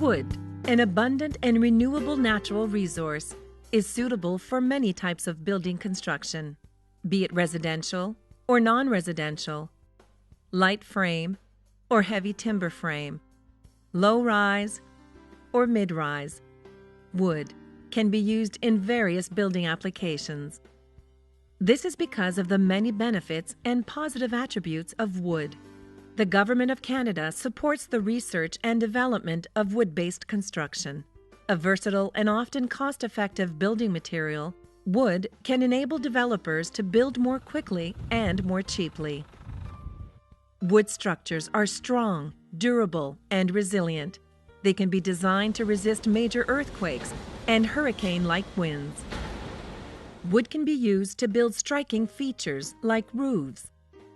Wood, an abundant and renewable natural resource, is suitable for many types of building construction, be it residential or non-residential, light frame or heavy timber frame, low-rise or mid-rise. Wood can be used in various building applications. This is because of the many benefits and positive attributes of wood. The Government of Canada supports the research and development of wood-based construction. A versatile and often cost-effective building material, wood can enable developers to build more quickly and more cheaply. Wood structures are strong, durable, and resilient. They can be designed to resist major earthquakes and hurricane-like winds. Wood can be used to build striking features like roofs,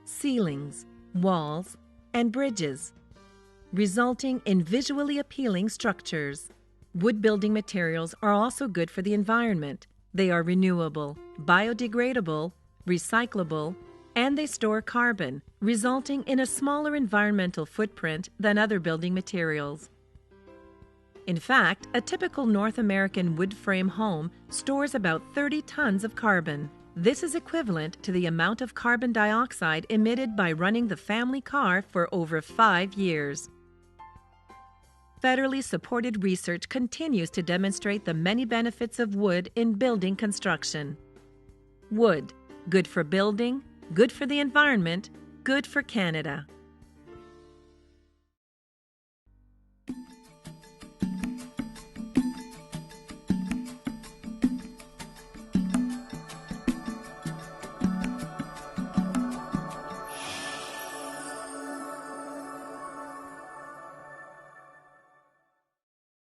ceilings, walls, and bridges, resulting in visually appealing structures. Wood building materials are also good for the environment. They are renewable, biodegradable, recyclable, and they store carbon, resulting in a smaller environmental footprint than other building materials. In fact, a typical North American wood frame home stores about 30 tons of carbon. This is equivalent to the amount of carbon dioxide emitted by running the family car for over 5 years. Federally supported research continues to demonstrate the many benefits of wood in building construction. Wood, good for building, good for the environment, good for Canada.